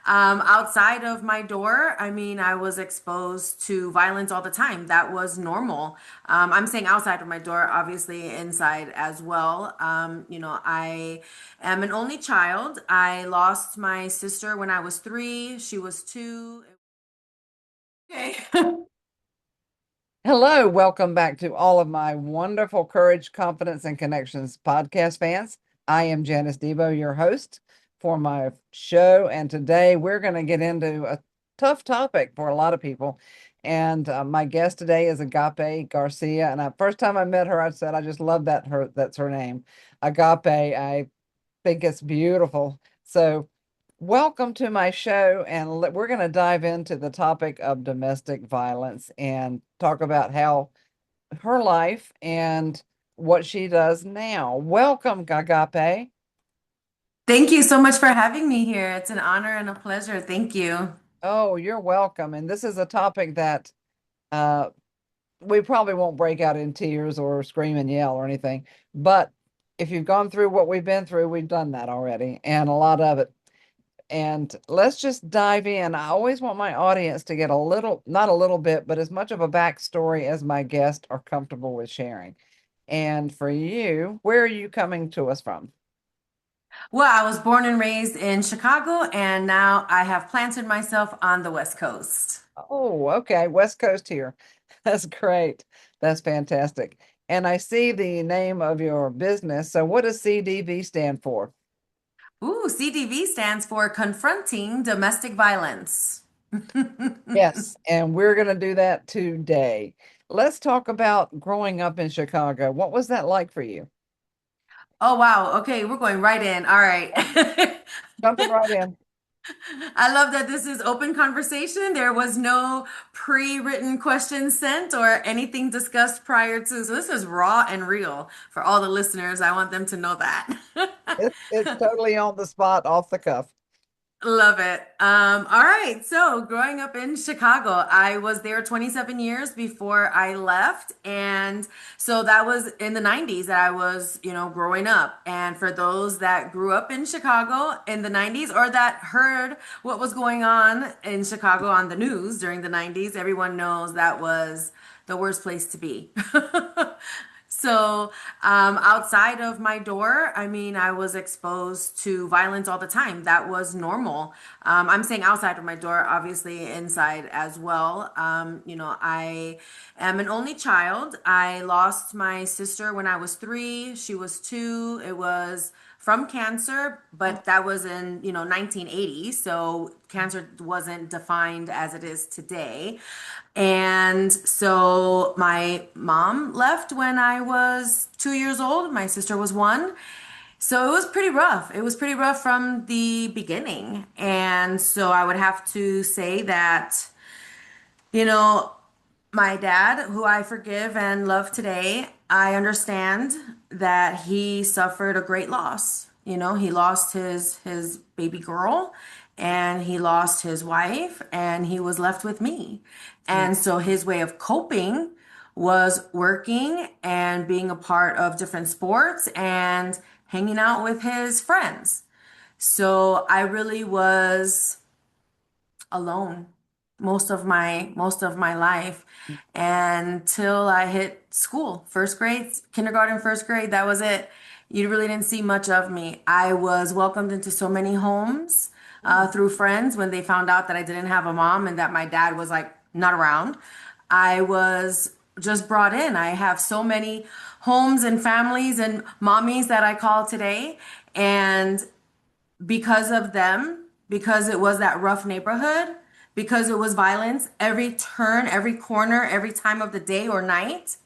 Outside of my door, I mean, I was exposed to violence all the time. That was normal. I'm saying outside of my door, obviously inside as well. I am an only child. I lost my sister when I was 3. She was 2. Okay. Hello, welcome back to all of my wonderful Courage, Confidence, and Connections podcast fans. I am Janice Debo, your host for my show, and today we're going to get into a tough topic for a lot of people. And my guest today is Agape Garcia. And first time I met her, I said I just love that's her name, Agape. I think it's beautiful. So welcome to my show, and we're going to dive into the topic of domestic violence and talk about how her life and what she does now. Welcome, Agape. Thank you so much for having me here. It's an honor and a pleasure. Thank you. Oh, you're welcome. And this is a topic that uh, we probably won't break out in tears or scream and yell or anything. But if you've gone through what we've been through, we've done that already, and a lot of it. And let's just dive in. I always want my audience to get a little, not a little bit, but as much of a backstory as my guests are comfortable with sharing. And for you, where are you coming to us from? Well, I was born and raised in Chicago, and now I have planted myself on the West Coast. Oh, okay. West Coast here. That's great. That's fantastic. And I see the name of your business. So what does CDV stand for? Ooh, CDV stands for Confronting Domestic Violence. Yes, and we're going to do that today. Let's talk about growing up in Chicago. What was that like for you? Oh, wow. Okay, we're going right in. All right. Jumping right in. I love that this is open conversation. There was no pre-written questions sent or anything discussed prior to. So this is raw and real for all the listeners. I want them to know that. It's totally on the spot, off the cuff. Love it. All right. So, growing up in Chicago, I was there 27 years before I left. And so that was in the 90s that I was, growing up. And for those that grew up in Chicago in the 90s or that heard what was going on in Chicago on the news during the 90s, everyone knows that was the worst place to be. So, outside of my door, I mean, I was exposed to violence all the time. That was normal. I'm saying outside of my door, obviously inside as well. I am an only child. I lost my sister when I was 3. She was 2. It was from cancer, but that was in, 1980. So cancer wasn't defined as it is today. And so my mom left when I was 2 years old. My sister was 1. So it was pretty rough. It was pretty rough from the beginning. And so I would have to say that, you know, my dad, who I forgive and love today, I understand that he suffered a great loss. He lost his baby girl and he lost his wife and he was left with me. Mm. And so his way of coping was working and being a part of different sports and hanging out with his friends. So I really was alone most of my life until I hit school, first grade, kindergarten, first grade. That was it. You really didn't see much of me. I was welcomed into so many homes through friends when they found out that I didn't have a mom and that my dad was like not around. I was just brought in. I have so many homes and families and mommies that I call today. And because of them, because it was that rough neighborhood, because it was violence every turn, every corner, every time of the day or night,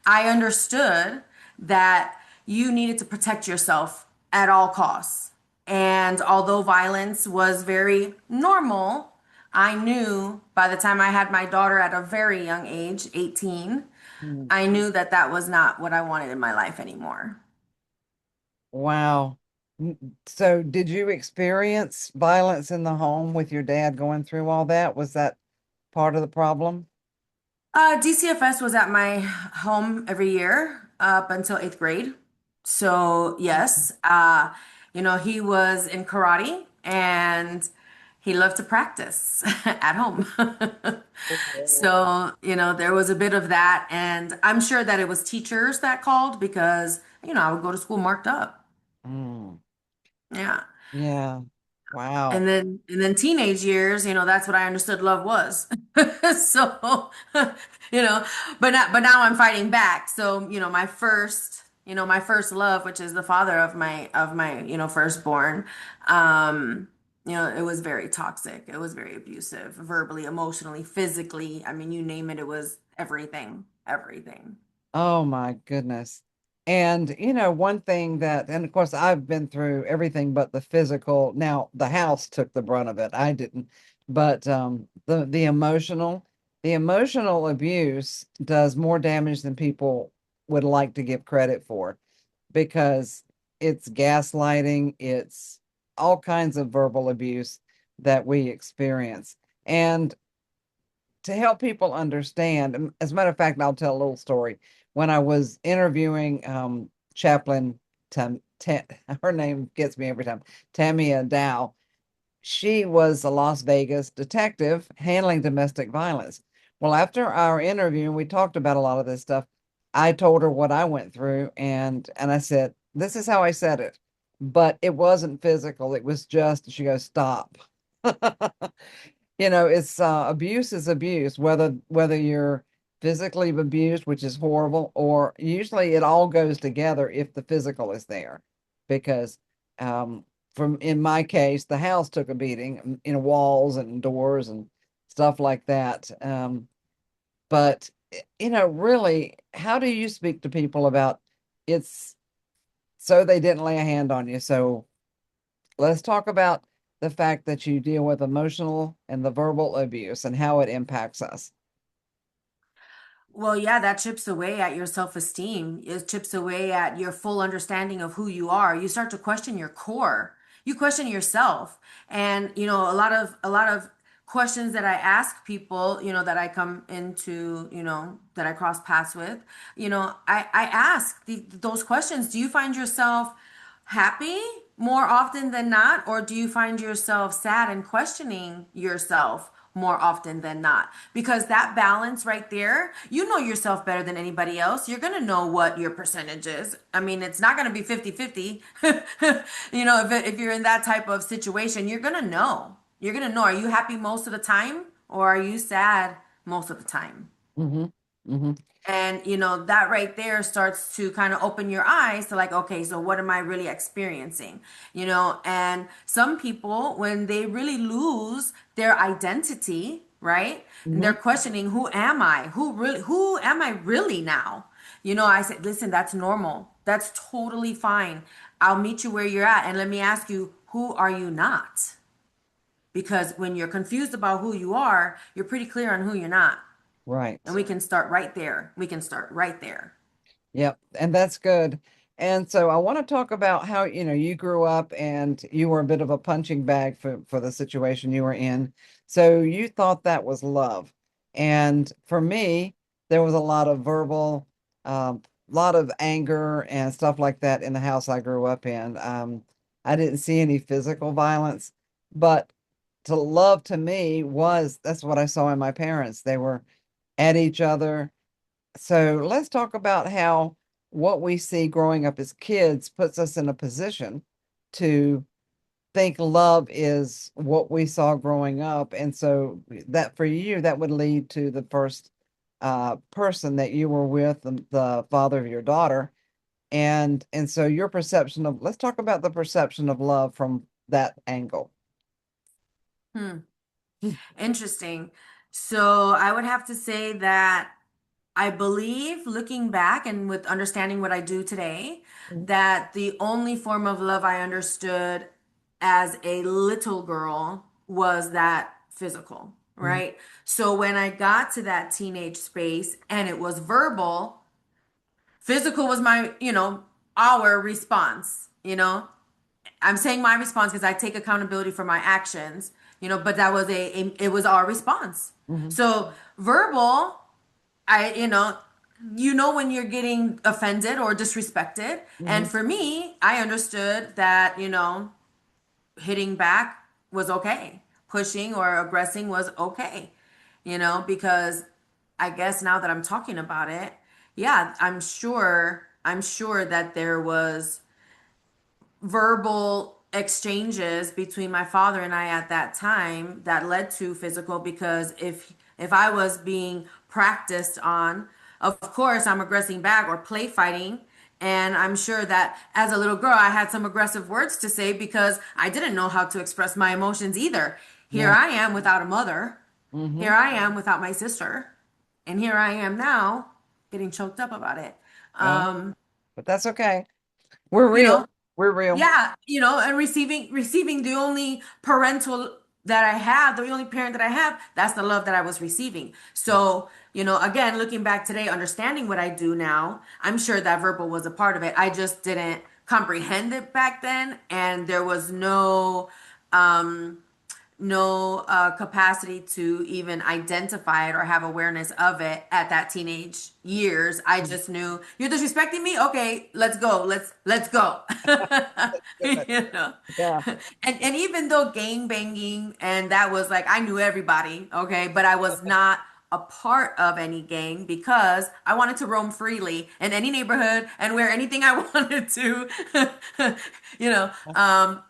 I understood that you needed to protect yourself at all costs. And although violence was very normal, I knew by the time I had my daughter at a very young age, 18, Mm. I knew that that was not what I wanted in my life anymore. Wow. So did you experience violence in the home with your dad going through all that? Was that part of the problem? DCFS was at my home every year up until 8th grade. So yes, he was in karate and he loved to practice at home. Oh. So, there was a bit of that. And I'm sure that it was teachers that called because, I would go to school marked up. Mm, Yeah. yeah. And Wow. then teenage years, that's what I understood love was. So, you know, but now I'm fighting back. So, my first love, which is the father of my, firstborn, it was very toxic. It was very abusive, verbally, emotionally, physically. I mean, you name it, it was everything, everything. Oh my goodness. And one thing that, and of course, I've been through everything but the physical. Now, the house took the brunt of it. I didn't. But the emotional abuse does more damage than people would like to give credit for, because it's gaslighting, it's all kinds of verbal abuse that we experience. And to help people understand. As a matter of fact, I'll tell a little story. When I was interviewing Chaplain her name gets me every time, Tamia Dow, she was a Las Vegas detective handling domestic violence. Well, after our interview, and we talked about a lot of this stuff, I told her what I went through, and I said, "This is how I said it, but it wasn't physical. It was just." She goes, "Stop." It's abuse is abuse, whether you're physically abused, which is horrible, or usually it all goes together if the physical is there. Because um from in my case, the house took a beating, walls and doors and stuff like that. But really, how do you speak to people about it's so they didn't lay a hand on you? So let's talk about the fact that you deal with emotional and the verbal abuse and how it impacts us. Well, yeah, that chips away at your self-esteem. It chips away at your full understanding of who you are. You start to question your core. You question yourself. And, a lot of questions that I ask people, that I come into, that I cross paths with, I ask those questions. Do you find yourself happy more often than not, or do you find yourself sad and questioning yourself more often than not? Because that balance right there, you know yourself better than anybody else. You're going to know what your percentage is. I mean, it's not going to be 50-50. If you're in that type of situation, you're going to know. You're going to know. Are you happy most of the time, or are you sad most of the time? Mm-hmm. Mm-hmm. And that right there starts to kind of open your eyes to, like, okay, so what am I really experiencing? And some people, when they really lose their identity, right? And Mm-hmm. they're questioning, who am I? Who am I really now? I said, listen, that's normal. That's totally fine. I'll meet you where you're at. And let me ask you, who are you not? Because when you're confused about who you are, you're pretty clear on who you're not. And Right. we can start right there. We can start right there. Yep. And that's good. And so I want to talk about how, you grew up and you were a bit of a punching bag for the situation you were in. So you thought that was love. And for me, there was a lot of verbal, lot of anger and stuff like that in the house I grew up in. I didn't see any physical violence, but to love to me was that's what I saw in my parents. They were at each other. So let's talk about how what we see growing up as kids puts us in a position to think love is what we saw growing up. And so that for you, that would lead to the first person that you were with, the father of your daughter. And so your perception of, let's talk about the perception of love from that angle. Hmm. Interesting. So I would have to say that I believe, looking back and with understanding what I do today, Mhm. that the only form of love I understood as a little girl was that physical, Mhm. right? So when I got to that teenage space and it was verbal, physical was my, our response, I'm saying my response because I take accountability for my actions, but that was it was our response. Mhm. So verbal, I, when you're getting offended or disrespected. And Mhm. for me, I understood that, hitting back was okay. pushing or aggressing was okay, because I guess now that I'm talking about it, yeah, I'm sure that there was verbal exchanges between my father and I at that time that led to physical, because if I was being practiced on, of course I'm aggressing back or play fighting. And I'm sure that as a little girl, I had some aggressive words to say because I didn't know how to express my emotions either. Here Yeah. I am without a mother. Here Mm-hmm. I am without my sister. And here I am now getting choked up about it. Well, Um, but that's okay. We're you real. know, We're real. yeah, and receiving the only parental that I have, the only parent that I have, that's the love that I was receiving. Yeah. So, again, looking back today, understanding what I do now, I'm sure that verbal was a part of it. I just didn't comprehend it back then, and there was um no capacity to even identify it or have awareness of it at that teenage years. I just knew you're disrespecting me. Okay, let's go. Let's go. Good. you know. Yeah. And even though gang banging and that was like I knew everybody, okay, but I was not a part of any gang because I wanted to roam freely in any neighborhood and wear anything I wanted to,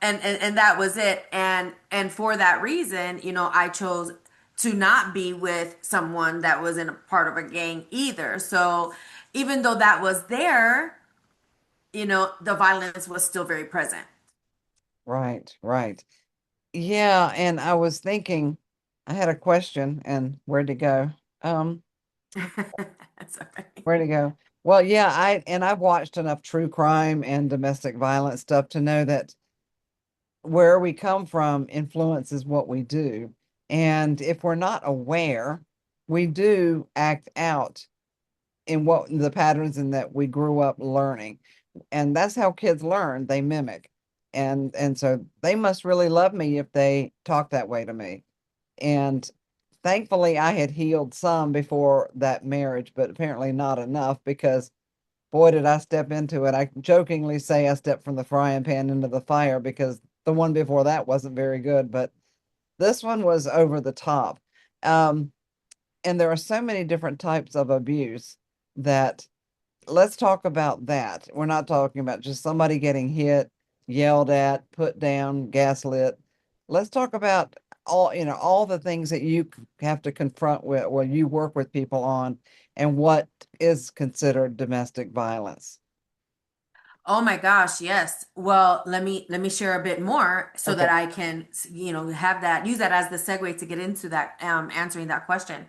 and that was it. And for that reason, I chose to not be with someone that was in a part of a gang either. So even though that was there, the violence was still very present. Right. Right. Yeah. And I was thinking, I had a question and where'd it go? Um, That's all right. where'd it go? Well, yeah, I've watched enough true crime and domestic violence stuff to know that where we come from influences what we do. And if we're not aware, we do act out in what the patterns in that we grew up learning. And that's how kids learn, they mimic. And so they must really love me if they talk that way to me. And thankfully I had healed some before that marriage, but apparently not enough because boy, did I step into it. I jokingly say I stepped from the frying pan into the fire because the one before that wasn't very good, but this one was over the top. Um, and there are so many different types of abuse that let's talk about that. We're not talking about just somebody getting hit, yelled at, put down, gaslit. Let's talk about all the things that you have to confront with, or you work with people on, and what is considered domestic violence. Oh my gosh, yes. Well, let me share a bit more so Okay. that I can, have that use that as the segue to get into that answering that question.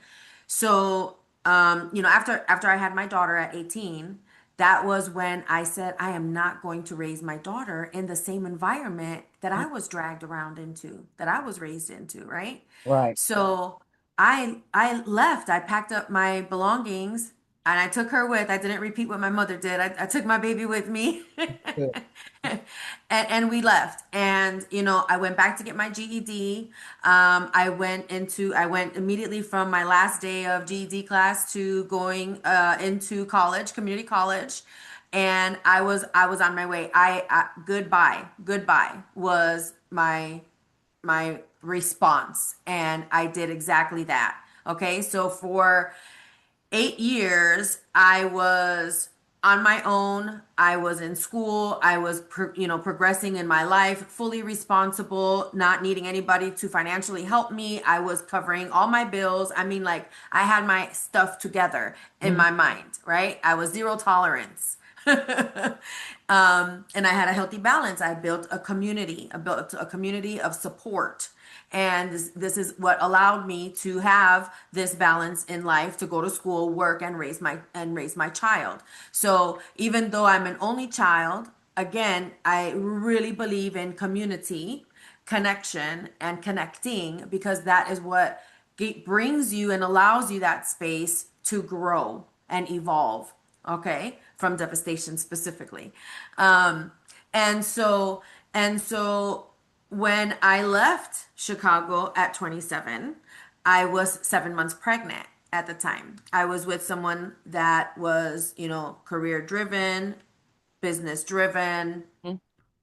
So, after I had my daughter at 18, that was when I said I am not going to raise my daughter in the same environment that I was dragged around into, that I was raised into, right? Right. So, I left. I packed up my belongings and I took her with. I didn't repeat what my mother did. I took my baby with me. Good. And we left. And, I went back to get my GED. I went immediately from my last day of GED class to going into college, community college. And I was on my way. Goodbye was my response. And I did exactly that. Okay. So for 8 years, I was on my own. I was in school. I was, progressing in my life, fully responsible, not needing anybody to financially help me. I was covering all my bills. I mean, like, I had my stuff together in Mhm. my mind, right? I was zero tolerance. And I had a healthy balance. I built a community. I built a community of support. And this is what allowed me to have this balance in life, to go to school, work, and raise my child. So even though I'm an only child, again, I really believe in community, connection, and connecting, because that is what brings you and allows you that space to grow and evolve, okay, from devastation specifically. um and so when I left Chicago at 27, I was 7 months pregnant at the time. I was with someone that was, career driven, business driven, Mhm.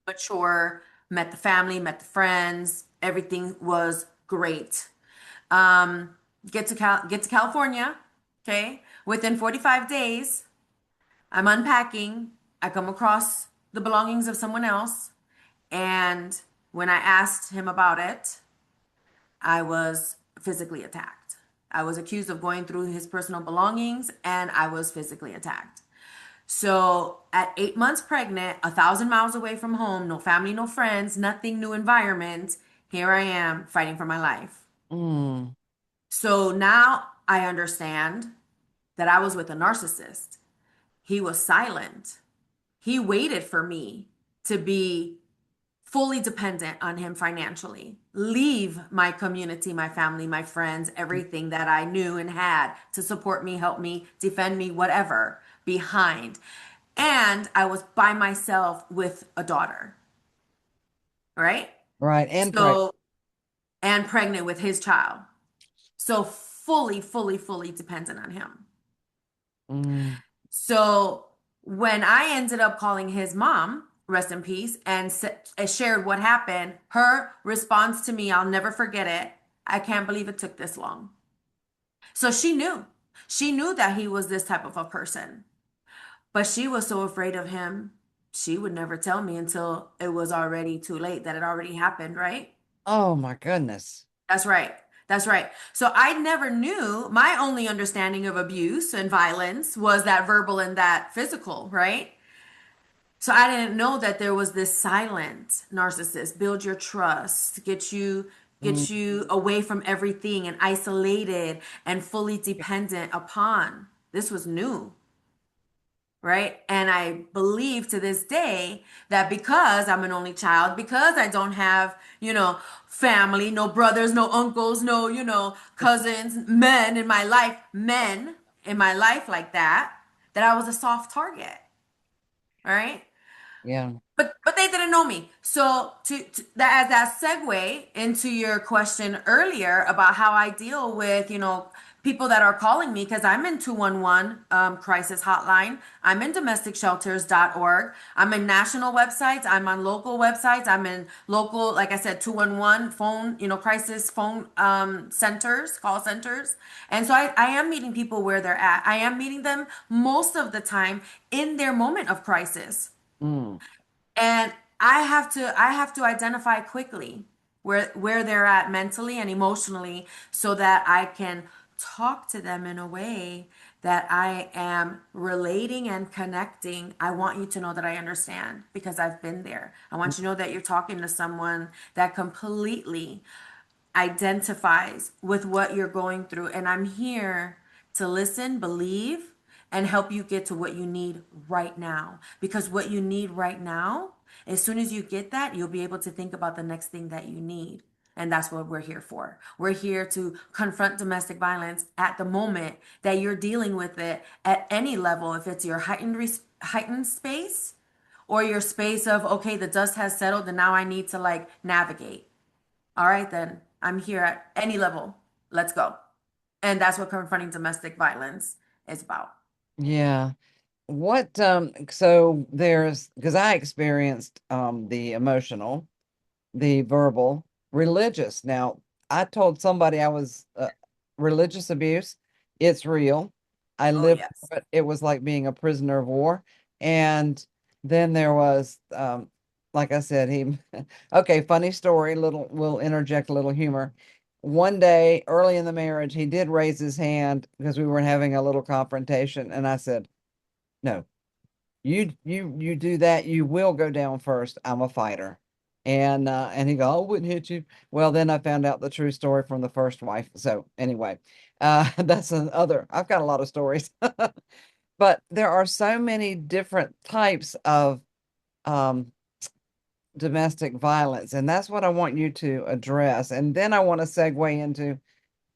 mature, met the family, met the friends. Everything was Great. Um, get to California. Okay. Within 45 days, I'm unpacking. I come across the belongings of someone else. And when I asked him about it, I was physically attacked. I was accused of going through his personal belongings and I was physically attacked. So at 8 months pregnant, 1,000 miles away from home, no family, no friends, nothing, new environment, here I am fighting for my life. Mm, So now I understand that I was with a narcissist. He was silent. He waited for me to be fully dependent on him financially, leave my community, my family, my friends, everything that I knew and had to support me, help me, defend me, whatever, behind. And I was by myself with a daughter, right? right. And pregnant. So, and pregnant with his child. So, fully dependent on him. Mm, So when I ended up calling his mom, rest in peace, and shared what happened, her response to me, I'll never forget it. I can't believe it took this long. So she knew. She knew that he was this type of a person, but she was so afraid of him. She would never tell me until it was already too late, that it already happened, right? oh my goodness. That's right. That's right. So I never knew, my only understanding of abuse and violence was that verbal and that physical, right? So I didn't know that there was this silent narcissist, build your trust, Mm, get you away from everything and isolated and fully dependent upon. This was new, right? And I believe to this day that because I'm an only child, because I don't have, family, no brothers, no uncles, no, cousins, men in my life like that, that I was a soft target, right? yeah. But they didn't know me. So to that, as that segue into your question earlier about how I deal with, people that are calling me, because I'm in 211 crisis hotline. I'm in domesticshelters.org. I'm in national websites. I'm on local websites. I'm in local, like I said, 211 phone, crisis phone centers, call centers. And so I am meeting people where they're at. I am meeting them most of the time in their moment of crisis. Mm, And I have to identify quickly where they're at mentally and emotionally so that I can talk to them in a way that I am relating and connecting. I want you to know that I understand because I've been there. I want you to know that you're talking to someone that completely identifies with what you're going through. And I'm here to listen, believe, and help you get to what you need right now. Because what you need right now, as soon as you get that, you'll be able to think about the next thing that you need. And that's what we're here for. We're here to confront domestic violence at the moment that you're dealing with it at any level. If it's your heightened space or your space of, okay, the dust has settled and now I need to like navigate. All right, then I'm here at any level. Let's go. And that's what confronting domestic violence is about. yeah. What so there's because I experienced the emotional, the verbal, religious. Now, I told somebody I was religious abuse. It's real. I Oh, lived yes. through it. It was like being a prisoner of war. And then there was like I said, he okay, funny story, little we'll interject a little humor. One day early in the marriage, he did raise his hand because we were having a little confrontation, and I said, "No, you do that, you will go down first. I'm a fighter." And he go, "Oh, I wouldn't hit you." Well, then I found out the true story from the first wife. So anyway, that's another. I've got a lot of stories, but there are so many different types of um domestic violence, and that's what I want you to address. And then I want to segue into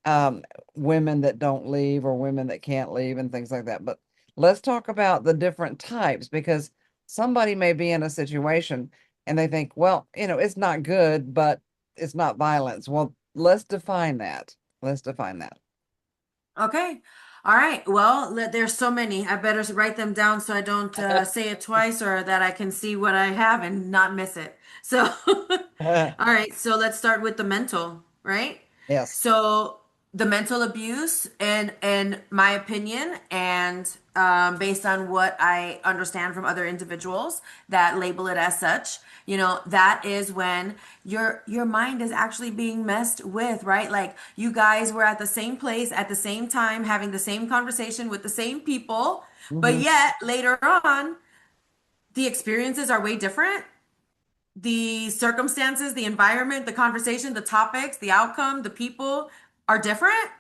um, women that don't leave or women that can't leave and things like that. But let's talk about the different types because somebody may be in a situation and they think, well, it's not good, but it's not violence. Well, let's define that. Let's define that. Okay. All right. Well, there's so many. I better write them down so I don't say it twice or that I can see what I have and not miss it. So, all right. So let's start with the mental, right? Yes. So the mental abuse, and in my opinion, and based on what I understand from other individuals that label it as such, that is when your mind is actually being messed with, right? Like you guys were at the same place at the same time, having the same conversation with the same people, but Hmm. yet later on, the experiences are way different. The circumstances, the environment, the conversation, the topics, the outcome, the people are different,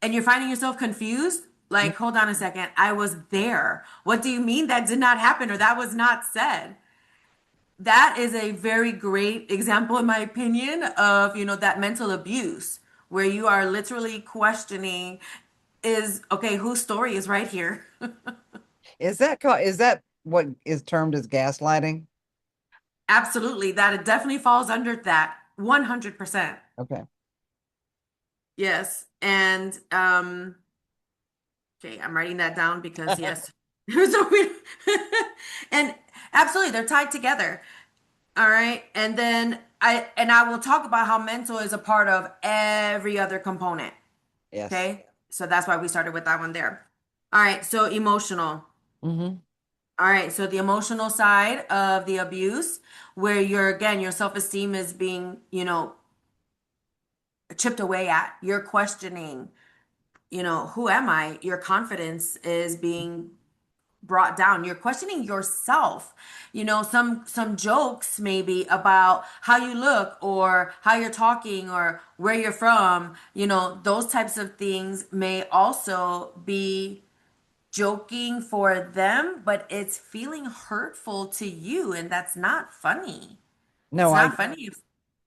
and you're finding yourself confused. Like, hold on a second, I was there. What do you mean that did not happen or that was not said? That is a very great example, in my opinion, of, that mental abuse where you are literally questioning is okay, whose story is right here? Is that what is termed as gaslighting? Absolutely. That it definitely falls under that 100%. Okay. Yes. And okay, I'm writing that down because yes. So and absolutely they're tied together. All right. And I will talk about how mental is a part of every other component. Yes. Okay? So that's why we started with that one there. All right, so emotional. Hmm. All right, so the emotional side of the abuse, where your self-esteem is being, chipped away at. You're questioning, who am I? Your confidence is being brought down. You're questioning yourself. Some jokes maybe about how you look or how you're talking or where you're from, those types of things may also be joking for them, but it's feeling hurtful to you, and that's not funny. No, It's I not funny.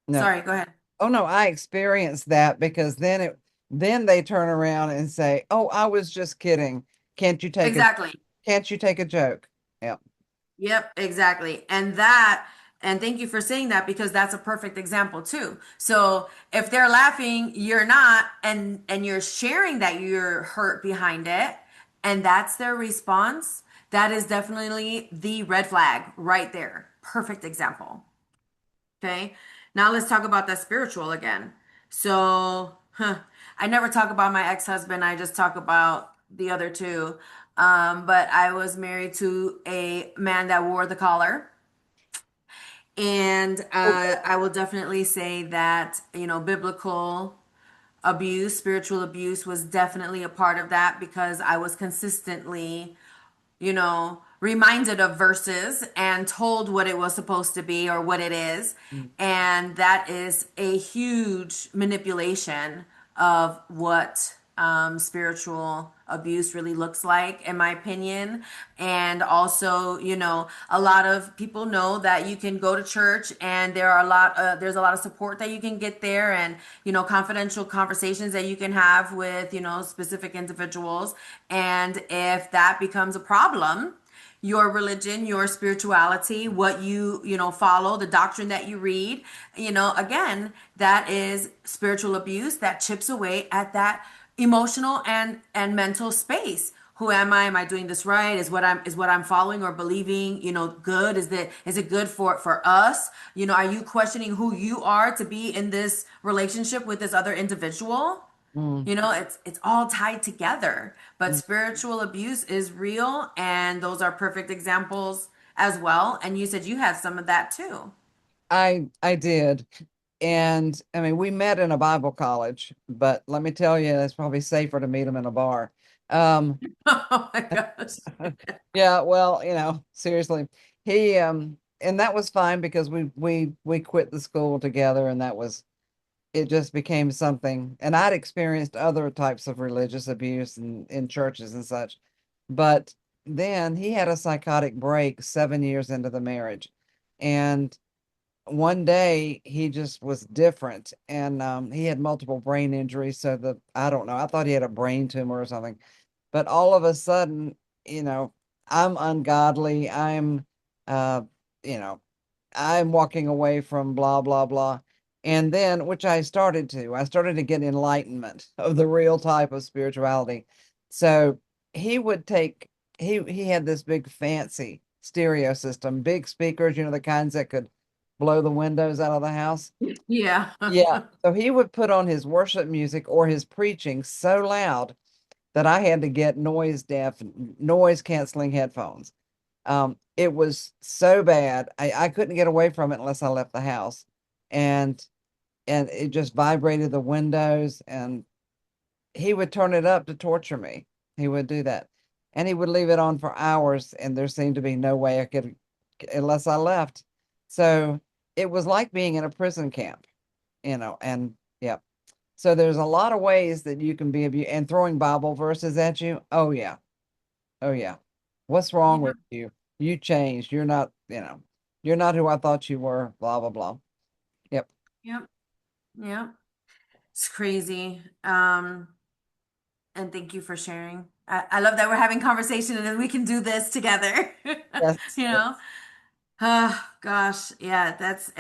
no. Sorry, go ahead. Oh no, I experienced that because then they turn around and say, "Oh, I was just kidding. Can't you take a Exactly. can't you take a joke?" Yeah. Yep, exactly. And thank you for saying that because that's a perfect example too. So if they're laughing, you're not, and you're sharing that you're hurt behind it, and that's their response, that is definitely the red flag right there. Perfect example. Okay. Now let's talk about that spiritual again. So, I never talk about my ex-husband. I just talk about the other two. But I was married to a man that wore the collar. And Okay. I will definitely say that, biblical abuse, spiritual abuse was definitely a part of that because I was consistently reminded of verses and told what it was supposed to be or what it is. Mm. And that is a huge manipulation of what spiritual abuse really looks like, in my opinion. And also, a lot of people know that you can go to church and there's a lot of support that you can get there, and confidential conversations that you can have with specific individuals. And if that becomes a problem, your religion, your spirituality, what you follow, the doctrine that you read, again, that is spiritual abuse that chips away at that emotional and mental space. Who am I? Am I doing this right? Is what I'm following or believing, good? Is it good for us? Are you questioning who you are to be in this relationship with this other individual? Mm. It's all tied together. But Mm. spiritual abuse is real, and those are perfect examples as well. And you said you had some of that too. I did. And I mean, we met in a Bible college, but let me tell you, it's probably safer to meet them in a bar. Um, Oh my gosh. yeah, well, seriously. And that was fine because we quit the school together, and it just became something. And I'd experienced other types of religious abuse in churches and such. But then he had a psychotic break 7 years into the marriage. And one day he just was different, and he had multiple brain injuries. So I don't know, I thought he had a brain tumor or something. But all of a sudden, you know, I'm ungodly. Uh, you know, I'm walking away from blah, blah, blah. And then, which I started to get enlightenment of the real type of spirituality. So he would take, he had this big fancy stereo system, big speakers, the kinds that could blow the windows out of the house. Yeah. Yeah. So he would put on his worship music or his preaching so loud that I had to get noise canceling headphones. It was so bad. I couldn't get away from it unless I left the house. And it just vibrated the windows, and he would turn it up to torture me. He would do that. And he would leave it on for hours, and there seemed to be no way I could, unless I left. So it was like being in a prison camp, and yeah. So there's a lot of ways that you can be abused, and throwing Bible verses at you. Oh yeah. Oh yeah. What's wrong Yeah. with you? You changed. You're not who I thought you were, blah blah blah. Yep. Yep. Yep. It's crazy. And thank you for sharing. I love that we're having conversation and then we can do this together. Yes. You know? Oh gosh, yeah, that's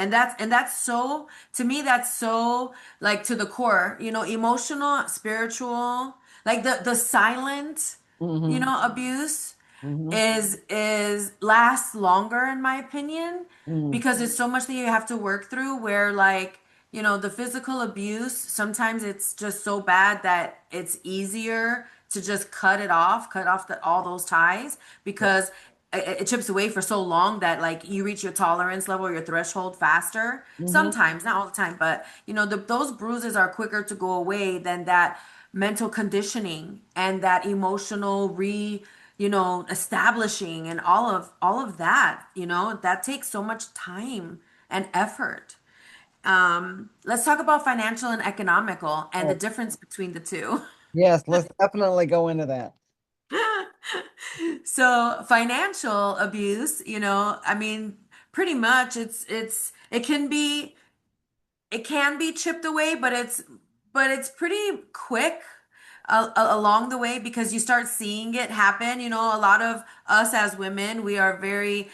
so to me that's so like to the core, emotional, spiritual, like the silent, Mm-hmm. abuse Mm-hmm. is lasts longer in my opinion Mm-hmm. because it's so much that you have to work through where like, the physical abuse, sometimes it's just so bad that it's easier to just cut off all those ties Yeah. because it chips away for so long that like you reach your tolerance level, your threshold faster. Mm-hmm. Sometimes, not all the time, but those bruises are quicker to go away than that mental conditioning and that emotional establishing and all of that. That takes so much time and effort. Let's talk about financial and economical and the Oh, difference between the two. yes, let's definitely go into that. So financial abuse, I mean, pretty much it can be chipped away, but it's pretty quick along the way because you start seeing it happen. A lot of us as women, we are very,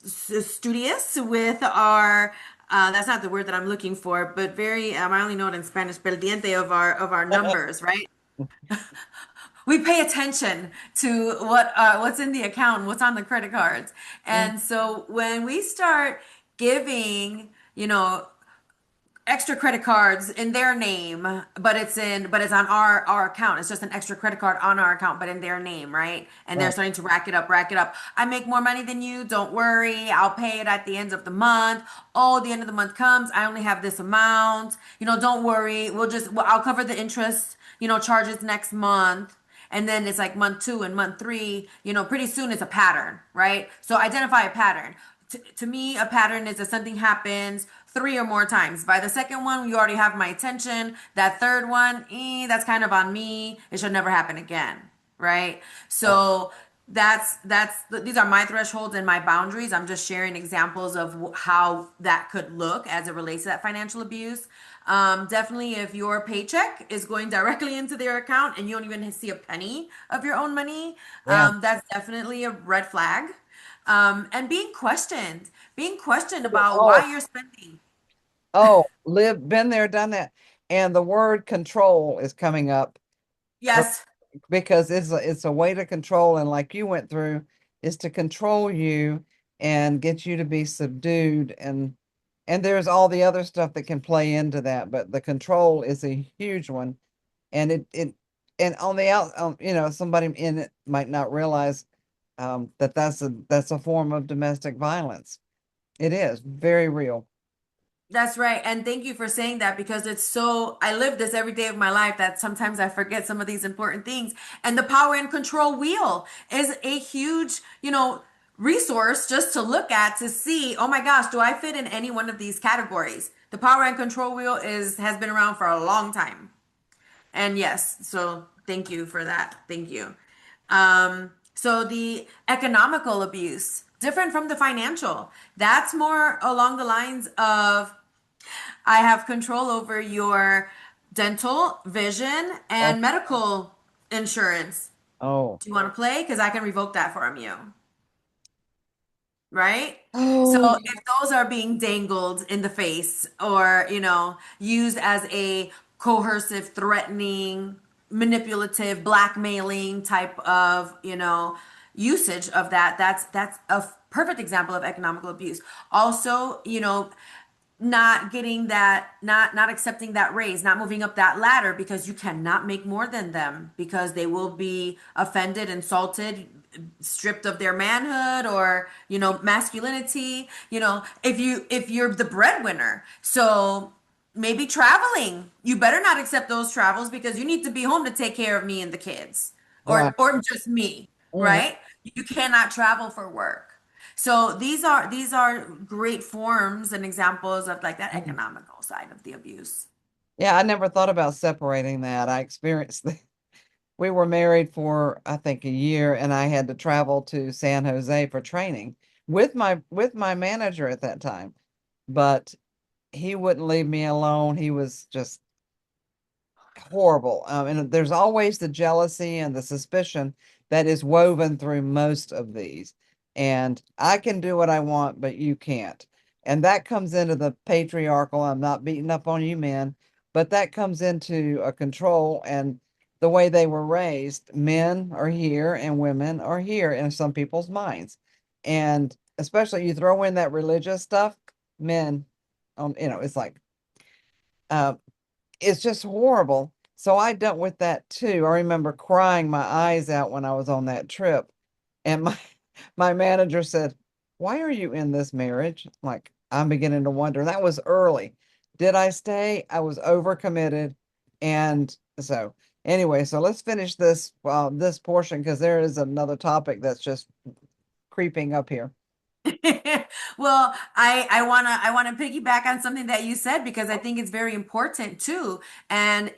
studious with our. That's not the word that I'm looking for, but very. I only know it in Spanish. Pendiente of our numbers, right? We pay attention to what's in the account and what's on the credit cards. Mm, And so when we start giving, extra credit cards in their name, but it's on our account. It's just an extra credit card on our account, but in their name, right? And they're right. starting to rack it up, rack it up. I make more money than you. Don't worry. I'll pay it at the end of the month. Oh, the end of the month comes. I only have this amount. Don't worry. I'll cover the interest, charges next month. And then it's like month 2 and month 3, pretty soon it's a pattern, right? So identify a pattern. To me, a pattern is that something happens 3 or more times. By the second one, you already have my attention. That third one, that's kind of on me. It should never happen again, right? Right. So these are my thresholds and my boundaries. I'm just sharing examples of how that could look as it relates to that financial abuse. Definitely, if your paycheck is going directly into their account and you don't even see a penny of your own money, Yeah. that's definitely a red flag. And being questioned about Oh, why you're spending. been there, done that. And the word control is coming up Yes, because it's a way to control, and like you went through, is to control you and get you to be subdued, and there's all the other stuff that can play into that, but the control is a huge one. And and on the out somebody in it might not realize that that's a form of domestic violence. It is very real. that's right. And thank you for saying that because I live this every day of my life that sometimes I forget some of these important things. And the power and control wheel is a huge, resource just to look at to see, oh my gosh, do I fit in any one of these categories? The power and control wheel has been around for a long time. And yes, so thank you for that. Thank you. So the economical abuse, different from the financial, that's more along the lines of I have control over your dental, vision, Oh, and medical insurance. oh, Do you want to play? Because I can revoke that from you, right? So oh, if those are being dangled in the face or, used as a coercive, threatening, manipulative, blackmailing type of, usage of that, that's a perfect example of economical abuse. Also, not getting that, not accepting that raise, not moving up that ladder because you cannot make more than them because they will be offended, insulted, stripped of their manhood or masculinity. If you're the breadwinner, so maybe traveling, you better not accept those travels because you need to be home to take care of me and the kids, Right. or just me, Mhm. right? You cannot travel for work. So these are great forms and examples of like that Mhm. economical side of the abuse. Yeah, I never thought about separating that. I experienced we were married for I think a year and I had to travel to San Jose for training with my manager at that time. But he wouldn't leave me alone. He was just horrible. And there's always the jealousy and the suspicion that is woven through most of these. And I can do what I want, but you can't. And that comes into the patriarchal, I'm not beating up on you men, but that comes into a control and the way they were raised. Men are here and women are here in some people's minds. And especially you throw in that religious stuff, men, it's like, uh, it's just horrible. So I dealt with that too. I remember crying my eyes out when I was on that trip. And my my manager said, "Why are you in this marriage?" Like, I'm beginning to wonder. That was early. Did I stay? I was overcommitted. And so anyway, so let's finish this portion because there is another topic that's just creeping up here. Well, I wanna piggyback on something that you said because I think it's very important too. And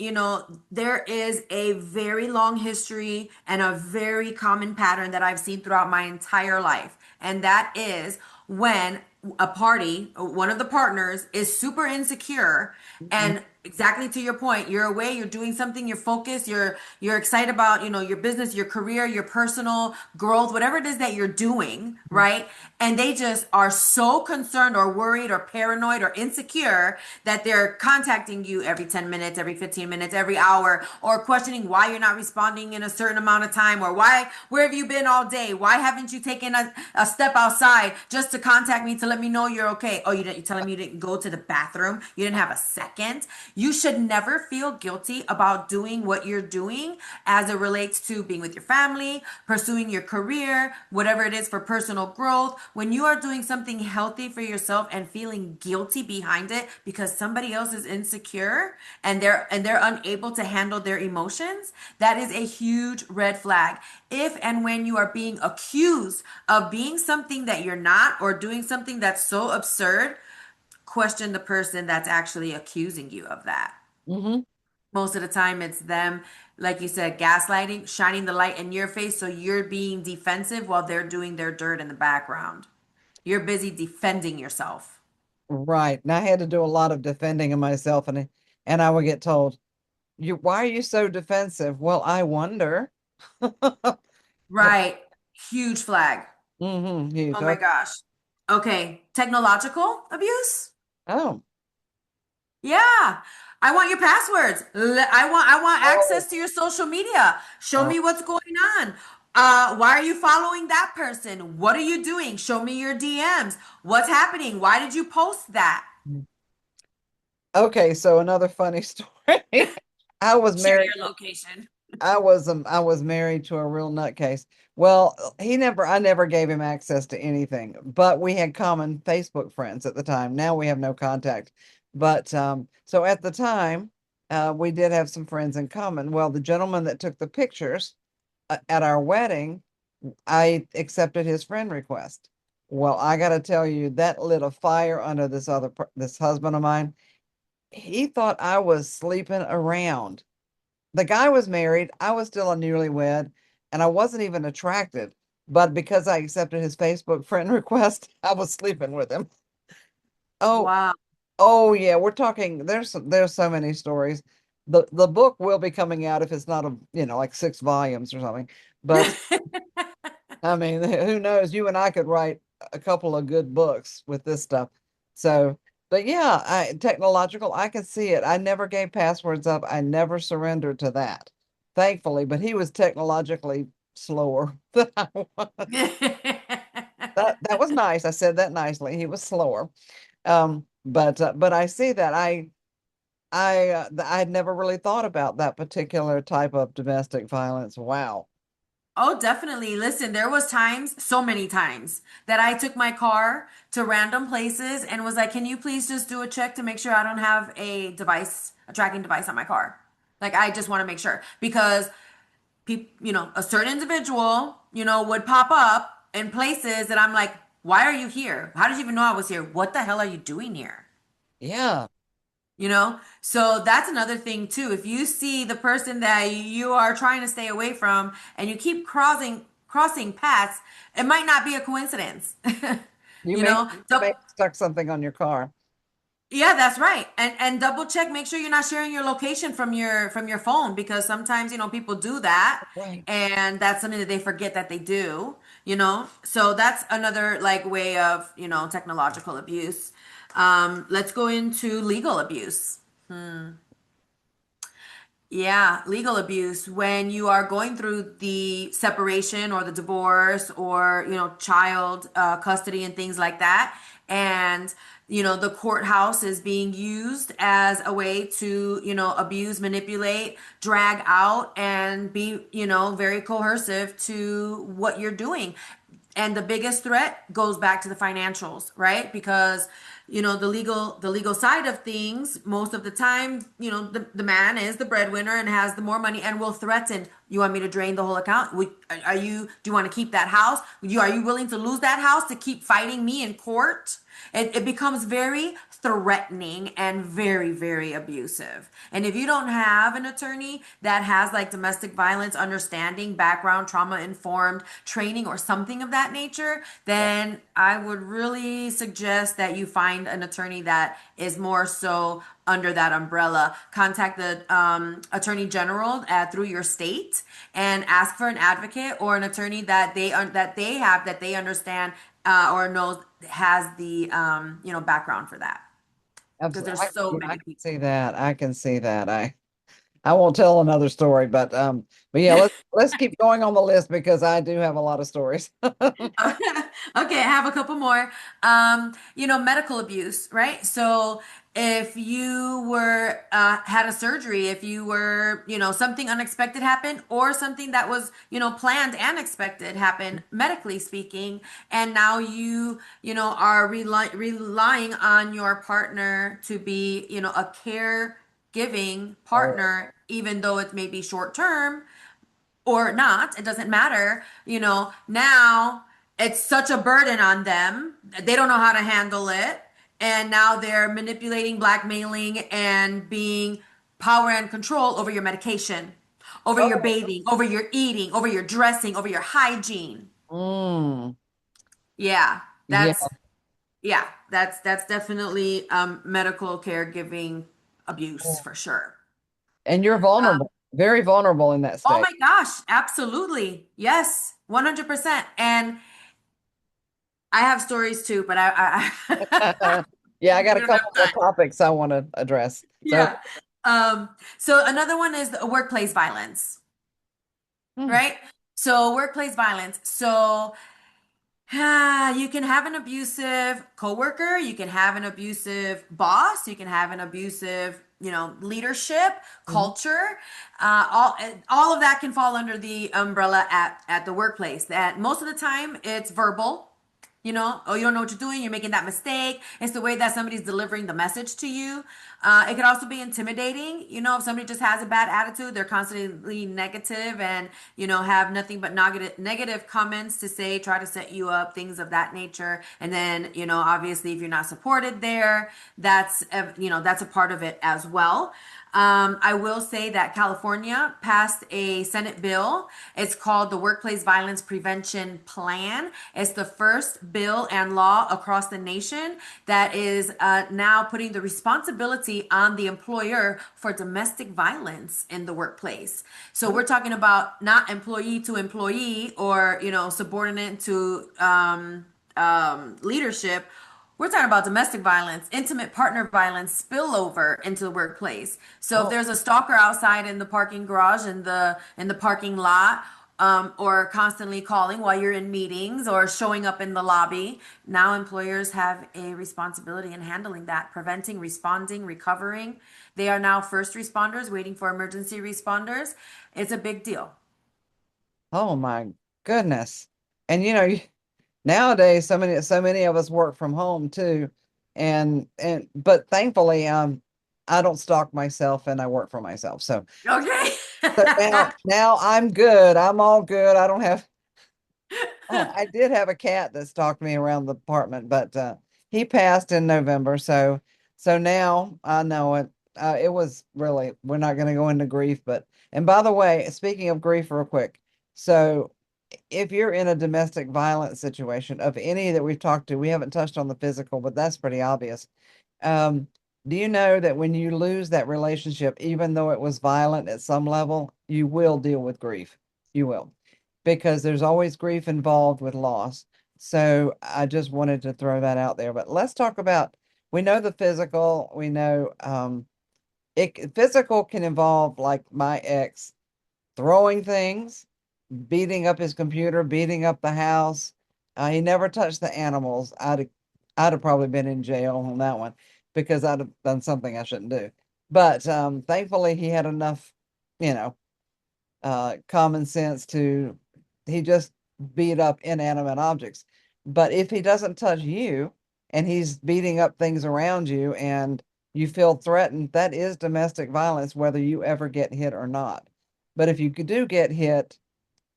there is a very long history and a very common pattern that I've seen throughout my entire life. And that is when a party, one of the partners is super insecure Mhm. and exactly to your point, you're away, you're doing something, you're focused, you're excited about, your business, your career, your personal growth, whatever it is that you're doing, right? And they just are so concerned or worried or paranoid or insecure that they're contacting you every 10 minutes, every 15 minutes, every hour, or questioning why you're not responding in a certain amount of time, or where have you been all day? Why haven't you taken a step outside just to contact me to let me know you're okay? Oh, you're telling me you didn't go to the bathroom? You didn't have a second? You should never feel guilty about doing what you're doing as it relates to being with your family, pursuing your career, whatever it is for personal growth. When you are doing something healthy for yourself and feeling guilty behind it because somebody else is insecure and they're unable to handle their emotions, that is a huge red flag. If and when you are being accused of being something that you're not or doing something that's so absurd, question the person that's actually accusing you of that. Mhm. Most of the time, it's them, like you said, gaslighting, shining the light in your face so you're being defensive while they're doing their dirt in the background. You're busy defending yourself. Right. And I had to do a lot of defending of myself and I would get told, why are you so defensive? Well, I wonder. Right. Huge flag. Huge. Oh my Okay. gosh. Okay. Technological abuse? Oh. Yeah. I want your passwords. I want Oh. access to your social media. Show Oh. me what's going on. Why are you following that person? What are you doing? Show me your DMs. What's happening? Why did you post that? Okay, so another funny story. I was Share married. your location. I was married to a real nutcase. Well, I never gave him access to anything, but we had common Facebook friends at the time. Now we have no contact. But so at the time, we did have some friends in common. Well, the gentleman that took the pictures at our wedding, I accepted his friend request. Well, I got to tell you, that lit a fire under this husband of mine. He thought I was sleeping around. The guy was married. I was still a newlywed, and I wasn't even attracted. But because I accepted his Facebook friend request, I was sleeping with him. Oh, Wow. oh yeah, we're talking. There's so many stories. The book will be coming out if it's not like 6 volumes or something. But I mean, who knows? You and I could write a couple of good books with this stuff. So, but yeah, technological, I can see it. I never gave passwords up. I never surrendered to that, thankfully. But he was technologically slower than I was. That was nice. I said that nicely. He was slower. But I see that I had never really thought about that particular type of domestic violence. Wow. Oh, definitely. Listen, there was times, so many times, that I took my car to random places and was like, "Can you please just do a check to make sure I don't have a device, a tracking device on my car?" Like, I just want to make sure because people, a certain individual, would pop up in places that I'm like, "Why are you here? How did you even know I was here? What the hell are you doing here?" Yeah. So that's another thing too. If you see the person that you are trying to stay away from and you keep crossing paths, it might not be a coincidence. You you may know you so may have stuck something on your car. yeah, that's right. And double check, make sure you're not sharing your location from your phone, because sometimes people do that, Right. and that's something that they forget that they do. So that's another like way of technological abuse. Let's go into legal abuse. Yeah, legal abuse. When you are going through the separation or the divorce or, child custody and things like that, and, the courthouse is being used as a way to, abuse, manipulate, drag out, and be, very coercive to what you're doing. And the biggest threat goes back to the financials, right? Because the legal side of things, most of the time, the man is the breadwinner and has the more money and will threaten, "You want me to drain the whole account? Do you want to keep that house? Are you willing to lose that house to keep fighting me in court?" It becomes very threatening and very, very abusive. And if you don't have an attorney that has like domestic violence understanding, background, trauma informed training, or something of that nature, Yeah. then I would really suggest that you find an attorney that is more so under that umbrella. Contact the attorney general through your state and ask for an advocate or an attorney that they understand or knows has the background for that, because Absolutely. there's so Yeah, I many can people. see that. I can see that. I won't tell another story, but yeah, let's keep going on the list because I do have a lot of stories. Okay, I have a couple more. Medical abuse, right? So if you were had a surgery, if you were, something unexpected happened, or something that was, planned and expected happened, medically speaking, and now are relying on your partner to be, a caregiving Oh, partner, even though it may be short term or not, it doesn't matter. Now it's such a burden on them. They don't know how to handle it. And now they're manipulating, blackmailing, and being power and control over your medication, over your oh, bathing, over your eating, over your dressing, over your hygiene. mm, Yeah, yeah. that's definitely medical caregiving abuse for sure. And you're vulnerable, very vulnerable in that Oh state. my gosh, absolutely. Yes, 100%. And I have stories too, but Yeah, I got we a don't have couple more time. topics I want to address. So, Yeah. So another one is the workplace violence, hmm, right? So workplace violence. So you can have an abusive coworker, you can have an abusive boss, you can have an abusive, leadership, mhm. culture. All of that can fall under the umbrella at the workplace. That most of the time it's verbal. Oh, you don't know what you're doing. You're making that mistake. It's the way that somebody's delivering the message to you. It could also be intimidating. If somebody just has a bad attitude, they're constantly negative and, have nothing but negative comments to say, try to set you up, things of that nature. And then, obviously, if you're not supported there, that's a part of it as well. I will say that California passed a Senate bill. It's called the Workplace Violence Prevention Plan. It's the first bill and law across the nation that is now putting the responsibility on the employer for domestic violence in the workplace. So we're talking about not employee to employee or, subordinate to leadership. We're talking about domestic violence, intimate partner violence, spillover into the workplace. So if Oh, there's a stalker outside in the parking garage in the parking lot, or constantly calling while you're in meetings or showing up in the lobby. Now employers have a responsibility in handling that, preventing, responding, recovering. They are now first responders waiting for emergency responders. It's a big deal. Oh my goodness. And nowadays so many of us work from home too. And but thankfully I don't stalk myself and I work for myself. Okay. So now I'm good. I'm all good. I don't have I did have a cat that stalked me around the apartment, but he passed in November. So now I know it. It was really, we're not going to go into grief, but, and by the way, speaking of grief, real quick. So if you're in a domestic violence situation of any that we've talked to, we haven't touched on the physical, but that's pretty obvious. Um, do you know that when you lose that relationship, even though it was violent at some level, you will deal with grief? You will, because there's always grief involved with loss. So I just wanted to throw that out there. But let's talk about, we know the physical, we know physical can involve, like my ex throwing things, beating up his computer, beating up the house. He never touched the animals. I'd have probably been in jail on that one because I'd have done something I shouldn't do. But thankfully, he had enough, you know, common sense to, he just beat up inanimate objects. But if he doesn't touch you and he's beating up things around you and you feel threatened, that is domestic violence, whether you ever get hit or not. But if you do get hit,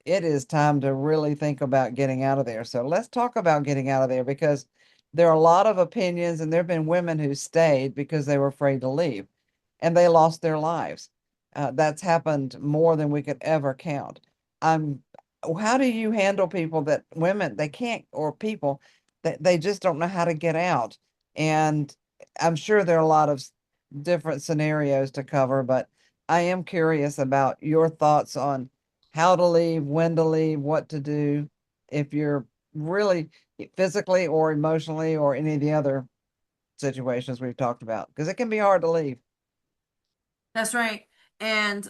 it is time to really think about getting out of there. So let's talk about getting out of there, because there are a lot of opinions, and there have been women who stayed because they were afraid to leave and they lost their lives. That's happened more than we could ever count. I'm, how do you handle people that women, they can't, or people that they just don't know how to get out? And I'm sure there are a lot of different scenarios to cover, but I am curious about your thoughts on how to leave, when to leave, what to do if you're really physically or emotionally or any of the other situations we've talked about, because it can be hard to leave. That's right. And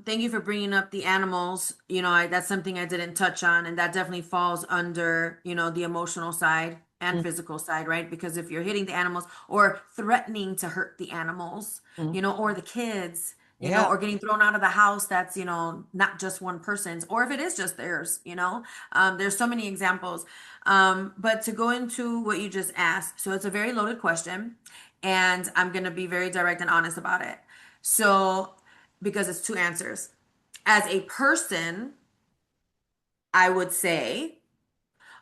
thank you for bringing up the animals. That's something I didn't touch on, and that definitely falls under, the emotional side and physical side, right? Because if you're hitting the animals or threatening to hurt the animals, Mhm. or the kids, Yeah, or getting thrown out of the house, that's, not just one person's, or if it is just theirs, there's so many examples. But to go into what you just asked, so it's a very loaded question, and I'm going to be very direct and honest about it. So, because it's two answers. As a person, I would say,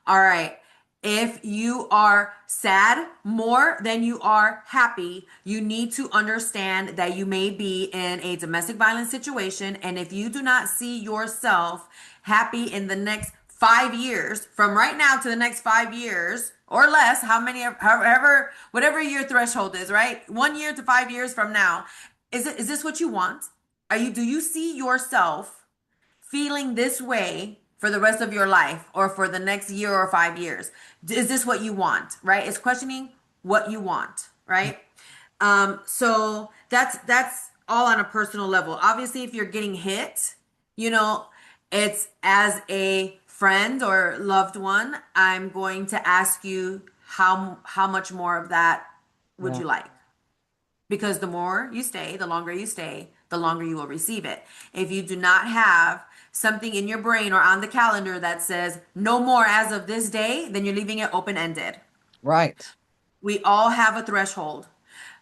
all right, if you are sad more than you are happy, you need to understand that you may be in a domestic violence situation. And if you do not see yourself happy in the next 5 years, from right now to the next 5 years or less, however, whatever your threshold is, right? 1 year to 5 years from now, is this what you want? Do you see yourself feeling this way for the rest of your life or for the next year or 5 years? Is this what you want? Right? It's questioning what you want, right? So that's all on a personal level. Obviously, if you're getting hit, you know, it's as a friend or loved one, I'm going to ask you how much more of that would yeah, you like? Because the more you stay, the longer you will receive it. If you do not have something in your brain or on the calendar that says no more as of this day, then you're leaving it open ended. right. We all have a threshold.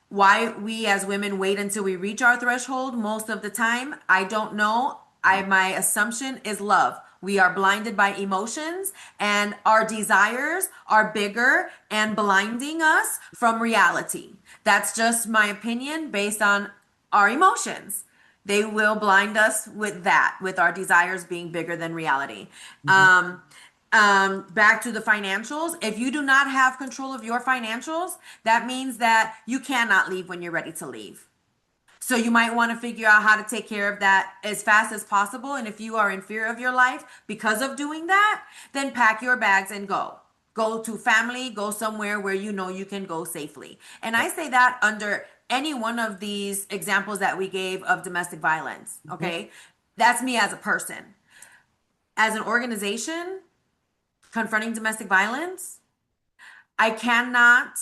Why we as women wait until we reach our threshold most of the time, I don't know. My assumption is love. We are blinded by emotions, and our desires are bigger and blinding us from reality. That's just my opinion based on our emotions. They will blind us with that, with our desires being bigger than reality. Mhm. Back to the financials. If you do not have control of your financials, that means that you cannot leave when you're ready to leave. So you might want to figure out how to take care of that as fast as possible. And if you are in fear of your life because of doing that, then pack your bags and go. Go to family, go somewhere where you know you can go safely. And I say that under any one of these examples that we gave of domestic violence. Mhm. Okay. That's me as a person. as an organization, confronting domestic violence, I cannot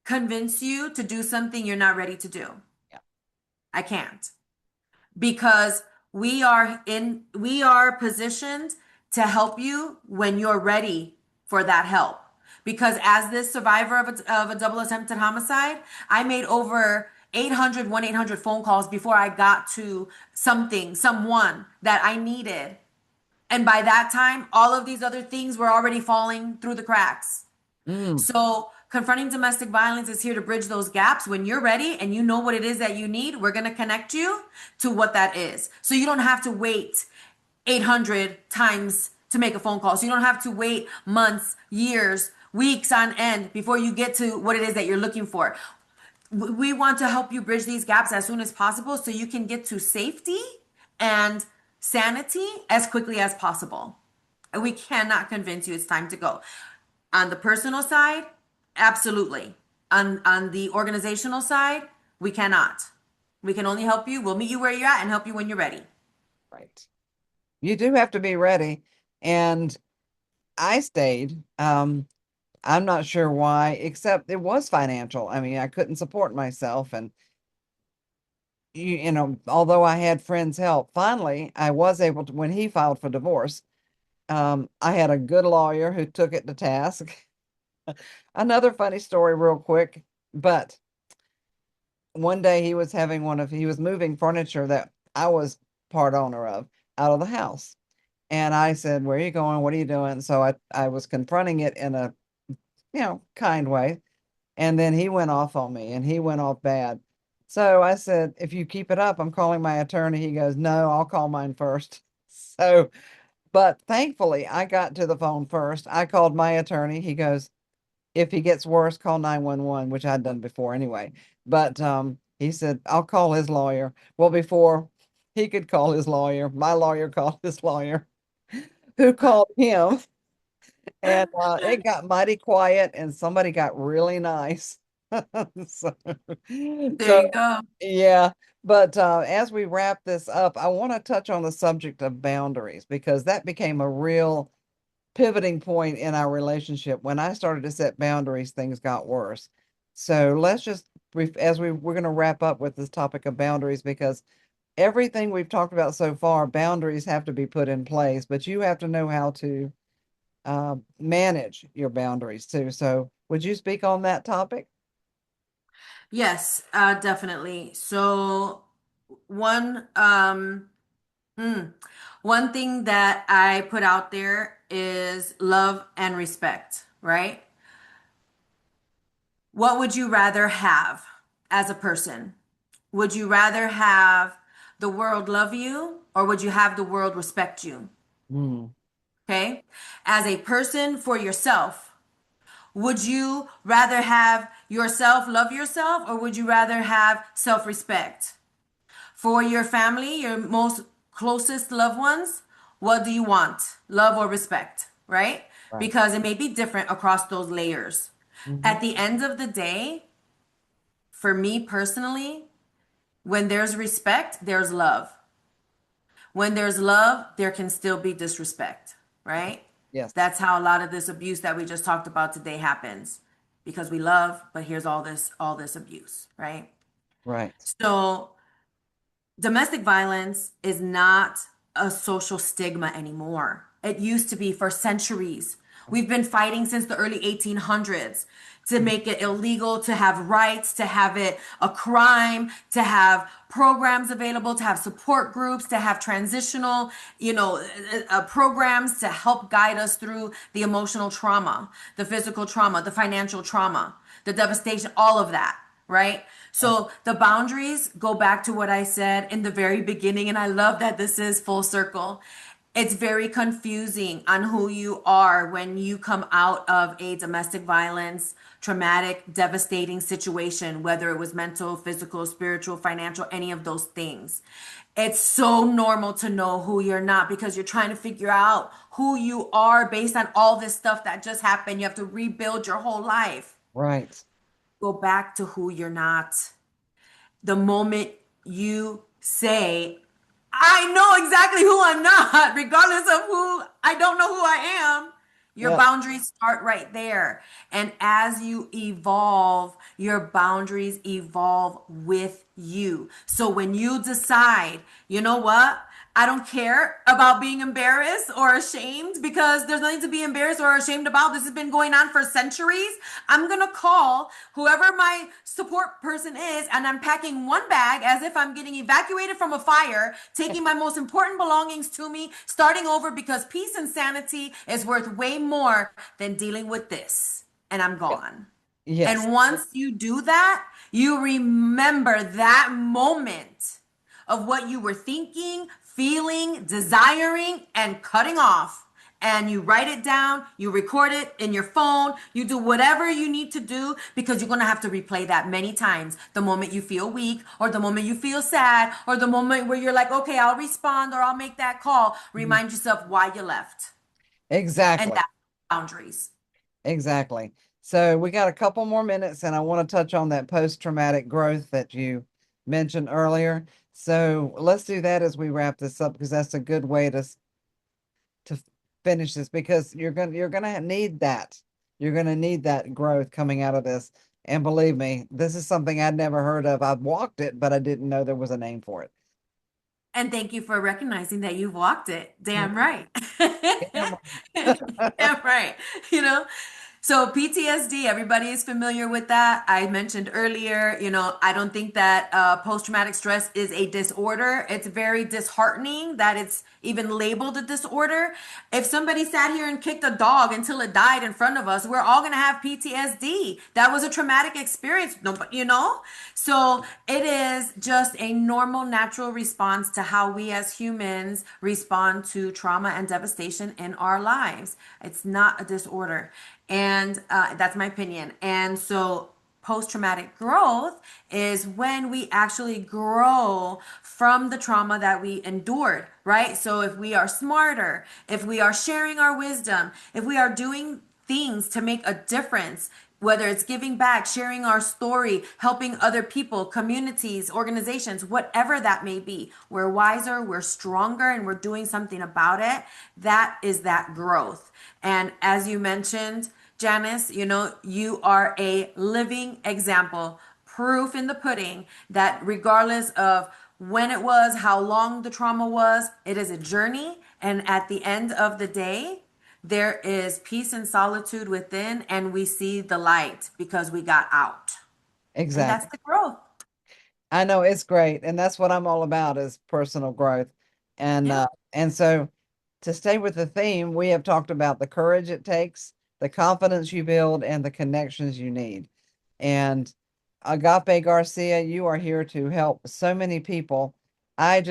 convince you to do something you're not ready to do. Yeah. I can't. Because we are positioned to help you when you're ready for that help. Because as this survivor of a double attempted homicide, I made over 800 1-800 phone calls before I got to someone that I needed. And by that time, all of these other things were already falling through the cracks. Mm, So, confronting domestic violence is here to bridge those gaps. When you're ready and you know what it is that you need, we're going to connect you to what that is. So, you don't have to wait 800 times to make a phone call. So, you don't have to wait months, years, weeks on end before you get to what it is that you're looking for. We want to help you bridge these gaps as soon as possible so you can get to safety and sanity as quickly as possible. We cannot convince you it's time to go. On the personal side, absolutely. On the organizational side, we cannot. We can only help you. We'll meet you where you're at and help you when you're ready. right. You do have to be ready. And I stayed. I'm not sure why, except it was financial. I mean, I couldn't support myself. And, although I had friends help, finally, I was able to, when he filed for divorce, I had a good lawyer who took it to task. Another funny story, real quick, but one day he was moving furniture that I was part owner of out of the house. And I said, "Where are you going? What are you doing?" So I was confronting it in a, kind way. And then he went off on me and he went off bad. So I said, "If you keep it up, I'm calling my attorney." He goes, "No, I'll call mine first." So, but thankfully I got to the phone first. I called my attorney. He goes, "If he gets worse, call 911," which I'd done before anyway. But he said, "I'll call his lawyer." Well, before he could call his lawyer, my lawyer called his lawyer, who called him. And it got mighty quiet and somebody got really nice. So, There so you go. yeah. But as we wrap this up, I want to touch on the subject of boundaries because that became a real pivoting point in our relationship. When I started to set boundaries, things got worse. So let's just, we're going to wrap up with this topic of boundaries because everything we've talked about so far, boundaries have to be put in place, but you have to know how to manage your boundaries too. So would you speak on that topic? Yes, definitely. So one hmm, one thing that I put out there is love and respect, right? What would you rather have as a person? Would you rather have the world love you or would you have the world respect you? Mm, Okay. As a person for yourself, would you rather have yourself love yourself or would you rather have self respect? For your family, your most closest loved ones, what do you want? Love or respect, right? right. Because it may be different across those layers. Hmm. At the end of the day, for me personally, when there's respect, there's love. When there's love, there can still be disrespect, right? Yes. That's how a lot of this abuse that we just talked about today happens because we love, but here's all this abuse, right? Right. So domestic violence is not a social stigma anymore. It used to be for centuries. We've been fighting since the early 1800s to make it illegal, to have rights, to have it a crime, to have programs available, to have support groups, to have transitional, programs to help guide us through the emotional trauma, the physical trauma, the financial trauma, the devastation, all of that, right? Right. So the boundaries go back to what I said in the very beginning, and I love that this is full circle. It's very confusing on who you are when you come out of a domestic violence, traumatic, devastating situation, whether it was mental, physical, spiritual, financial, any of those things. It's so normal to know who you're not because you're trying to figure out who you are based on all this stuff that just happened. You have to rebuild your whole life. Right. Go back to who you're not. The moment you say, I know exactly who I'm not, regardless of who I don't know who I am. Your Yep. boundaries start right there. And as you evolve, your boundaries evolve with you. So when you decide, you know what? I don't care about being embarrassed or ashamed because there's nothing to be embarrassed or ashamed about. This has been going on for centuries. I'm going to call whoever my support person is, and I'm packing one bag as if I'm getting evacuated from a fire, taking my most important belongings to me, starting over because peace and sanity is worth way more than dealing with this. And I'm gone. Yes, And once you do that, you remember that moment of what you were thinking, feeling, desiring, and cutting off. And you write it down, you record it in your phone, you do whatever you need to do because you're gonna have to replay that many times. The moment you feel weak, or the moment you feel sad, or the moment where you're like, okay, I'll respond or I'll make that call. mhm, Remind yourself why you left. And exactly. that's boundaries. Exactly. So we got a couple more minutes, and I want to touch on that post-traumatic growth that you mentioned earlier. So let's do that as we wrap this up, because that's a good way to finish this, because you're gonna need that. You're gonna need that growth coming out of this. And believe me, this is something I'd never heard of. I've walked it, but I didn't know there was a name for it. And thank you for recognizing that you've walked it. Damn Mhm. right. Yeah. Damn right. You know, so PTSD, everybody is familiar with that. I mentioned earlier, I don't think that post-traumatic stress is a disorder. It's very disheartening that it's even labeled a disorder. If somebody sat here and kicked a dog until it died in front of us, we're all going to have PTSD. That was a traumatic experience, So it is just a normal, natural response to how we as humans respond to trauma and devastation in our lives. It's not a disorder. And that's my opinion. And so post traumatic growth is when we actually grow from the trauma that we endured, right? So if we are smarter, if we are sharing our wisdom, if we are doing things to make a difference, whether it's giving back, sharing our story, helping other people, communities, organizations, whatever that may be, we're wiser, we're stronger, and we're doing something about it. That is that growth. And as you mentioned, Janice, you are a living example, proof in the pudding that regardless of when it was, how long the trauma was, it is a journey. And at the end of the day, there is peace and solitude within, and we see the light because we got out. And that's Exactly. the growth. I know it's great, and that's what I'm all about is personal growth. And Yeah. and so to stay with the theme, we have talked about the courage it takes, the confidence you build, and the connections you need. And Agape Garcia, you are here to help so many people. I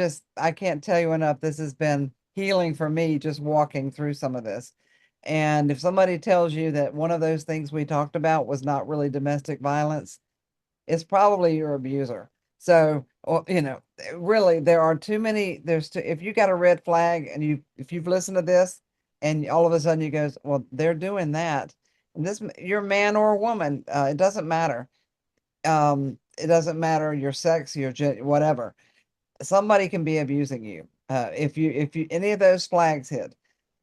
can't tell you enough. This has been healing for me just walking through some of this. And if somebody tells you that one of those things we talked about was not really domestic violence, it's probably your abuser. So, really, there are too many. If you got a red flag and if you've listened to this and all of a sudden you goes, well, they're doing that. And you're a man or a woman. It doesn't matter. It doesn't matter your sex, whatever. Somebody can be abusing you. If you, any of those flags hit,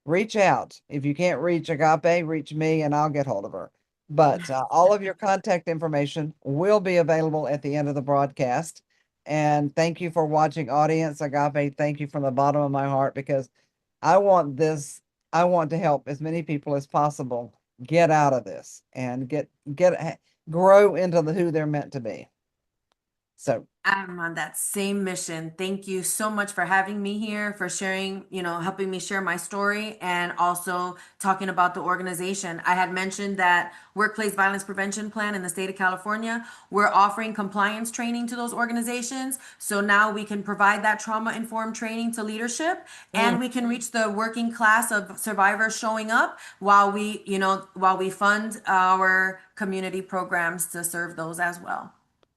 reach out. If you can't reach Agape, reach me and I'll get hold of her. But all of your contact information will be available at the end of the broadcast. And thank you for watching, audience. Agape, thank you from the bottom of my heart, because I want this, I want to help as many people as possible get out of this and grow into who they're meant to be. So I'm on that same mission. Thank you so much for having me here, for sharing, helping me share my story, and also talking about the organization. I had mentioned that Workplace Violence Prevention Plan in the state of California, we're offering compliance training to those organizations. So now we can provide that trauma informed training to leadership, mm, and we can reach the working class of survivors showing up while we fund our community programs to serve those as well.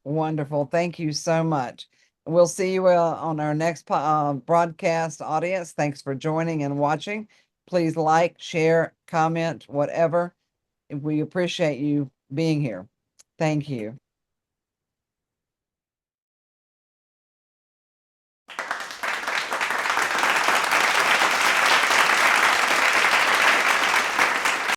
wonderful. Thank you so much. We'll see you on our next broadcast, audience. Thanks for joining and watching. Please like, share, comment, whatever. We appreciate you being here. Thank you.